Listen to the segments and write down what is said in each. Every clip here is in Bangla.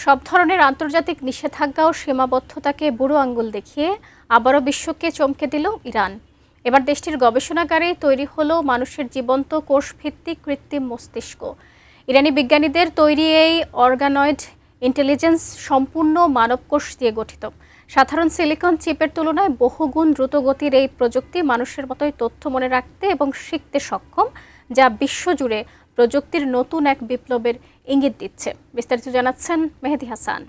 সব ধরনের আন্তর্জাতিক নিষেধাজ্ঞা ও সীমাবদ্ধতাকে বুড়ো আঙ্গুল দেখিয়ে আবারও বিশ্বকে চমকে দিল ইরান। এবার দেশটির গবেষণাগারে তৈরি হলো মানুষের জীবন্ত কোষভিত্তিক কৃত্রিম মস্তিষ্ক। ইরানি বিজ্ঞানীদের তৈরি এই অর্গানয়েড ইন্টেলিজেন্স সম্পূর্ণ মানবকোষ দিয়ে গঠিত। সাধারণ সিলিকন চিপের তুলনায় বহুগুণ দ্রুতগতির এই প্রযুক্তি মানুষের মতোই তথ্য মনে রাখতে এবং শিখতে সক্ষম, যা বিশ্বজুড়ে প্রযুক্তির নতুন এক বিপ্লবের ইঙ্গিত দিচ্ছে। বিস্তারিত জানাচ্ছেন মেহেদী হাসান।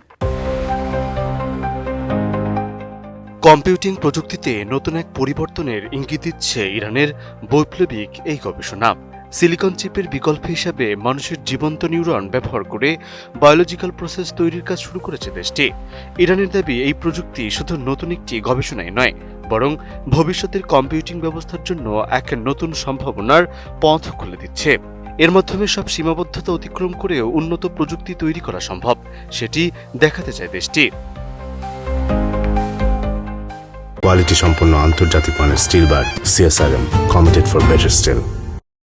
কম্পিউটিং প্রযুক্তিতে নতুন এক পরিবর্তনের ইঙ্গিত দিচ্ছে ইরানের বৈপ্লবিক এই গবেষণা। সিলিকন চিপের বিকল্প হিসাবে মানুষের জীবন্ত নিউরন ব্যবহার করে বায়োলজিক্যাল প্রসেস তৈরির কাজ শুরু করেছে দেশটি। ইরানের দাবি এই প্রযুক্তি শুধু নতুন একটি গবেষণায় নয়, বরং ভবিষ্যতের কম্পিউটিং ব্যবস্থার জন্য এক নতুন সম্ভাবনার পথ খুলে দিচ্ছে। এর মাধ্যমে সব সীমাবদ্ধতা অতিক্রম করেও উন্নত প্রযুক্তি তৈরি করা সম্ভব, সেটি দেখাতে চায় দেশটি। কোয়ালিটি সম্পন্ন আন্তর্জাতিক মানের still bar CSRM, committed for better still.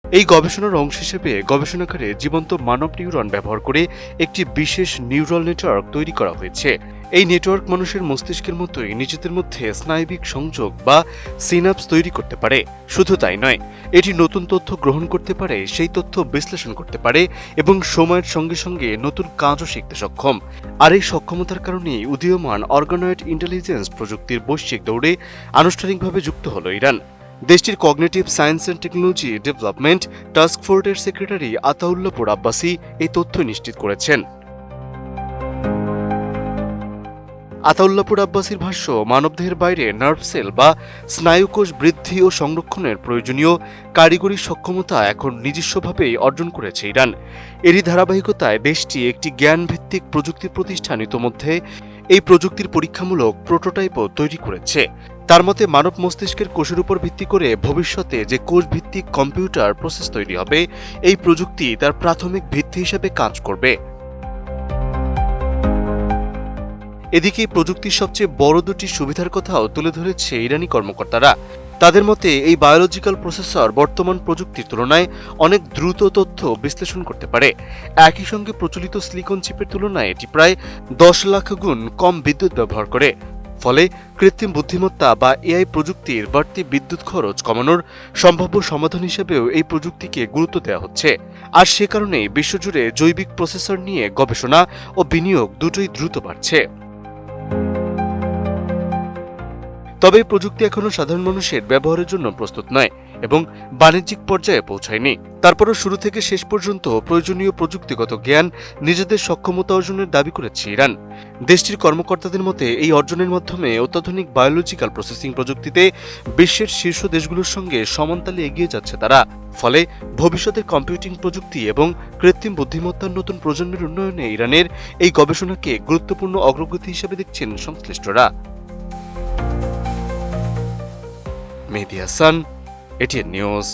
এই গবেষণার অংশ হিসেবে গবেষণাগারে জীবন্ত মানব নিউরন ব্যবহার করে একটি বিশেষ নিউরাল নেটওয়ার্ক তৈরি করা হয়েছে। এই নেটওয়ার্ক মানুষের মস্তিষ্কের মতোই নিজেদের মধ্যে স্নায়বিক সংযোগ বা সিনাপস তৈরি করতে পারে। শুধু তাই নয়, এটি নতুন তথ্য গ্রহণ করতে পারে, সেই তথ্য বিশ্লেষণ করতে পারে এবং সময়ের সঙ্গে সঙ্গে নতুন কাজও শিখতে সক্ষম। আর এই সক্ষমতার কারণেই উদীয়মান অর্গানয়েড ইন্টেলিজেন্স প্রযুক্তির বৈশ্বিক দৌড়ে আনুষ্ঠানিকভাবে যুক্ত হল ইরান। দেশটির cognitive science and technology development task ফোর্সের সেক্রেটারি আতাউল্লাপুর আব্বাসি এই তথ্য নিশ্চিত করেছেন। আতাউল্লাপুর আব্বাসির ভাষ্য, মানবদেহের বাইরে নার্ভ সেল বা স্নায়ুকোষ বৃদ্ধি ও সংরক্ষণের প্রয়োজনীয় কারিগরি সক্ষমতা এখন নিজস্বভাবেই অর্জন করেছে ইরান। এরই ধারাবাহিকতায় দেশটি একটি জ্ঞানভিত্তিক প্রযুক্তি প্রতিষ্ঠান ইতোমধ্যে এই প্রযুক্তির পরীক্ষামূলক প্রোটোটাইপও তৈরি করেছে। তার মতে, মানব মস্তিষ্কের কোষের উপর ভিত্তি করে ভবিষ্যতে যে কোষ ভিত্তিক কম্পিউটার প্রসেস তৈরি হবে, এই প্রযুক্তি তার প্রাথমিক ভিত্তি হিসেবে কাজ করবে। এদিকে প্রযুক্তির সবচেয়ে বড় দুটি সুবিধার কথাও তুলে ধরেছে ইরানি কর্মকর্তারা। তাদের মতে, এই বায়োলজিক্যাল প্রসেসর বর্তমান প্রযুক্তির তুলনায় অনেক দ্রুত তথ্য বিশ্লেষণ করতে পারে। একই সঙ্গে প্রচলিত সিলিকন চিপের তুলনায় এটি প্রায় 10 লাখ গুণ কম বিদ্যুৎ ব্যবহার করে। ফলে কৃত্রিম বুদ্ধিমত্তা বা AI প্রযুক্তির বাড়তি বিদ্যুৎ খরচ কমানোর সম্ভাব্য সমাধান হিসেবেও এই প্রযুক্তিকে গুরুত্ব দেওয়া হচ্ছে। আর সে কারণেই বিশ্বজুড়ে জৈবিক প্রসেসর নিয়ে গবেষণা ও বিনিয়োগ দুটোই দ্রুত বাড়ছে। তবে এই প্রযুক্তি এখনো সাধারণ মানুষের ব্যবহারের জন্য প্রস্তুত নয় এবং বাণিজ্যিক পর্যায়ে পৌঁছায়নি। তারপরও শুরু থেকে শেষ পর্যন্ত প্রয়োজনীয় প্রযুক্তিগত জ্ঞান নিজেদের সক্ষমতা অর্জনের দাবি করেছে ইরান। দেশটির কর্মকর্তাদের মতে, এই অর্জনের মাধ্যমে অত্যাধুনিক বায়োলজিক্যাল প্রসেসিং প্রযুক্তিতে বিশ্বের শীর্ষ দেশগুলোর সঙ্গে সমানতালে এগিয়ে যাচ্ছে তারা। ফলে ভবিষ্যতের কম্পিউটিং প্রযুক্তি এবং কৃত্রিম বুদ্ধিমত্তার নতুন প্রজন্মের উন্নয়নে ইরানের এই গবেষণাকে গুরুত্বপূর্ণ অগ্রগতি হিসেবে দেখছেন সংশ্লিষ্টরা। মেহেদী হাসান, ATN নিউজ।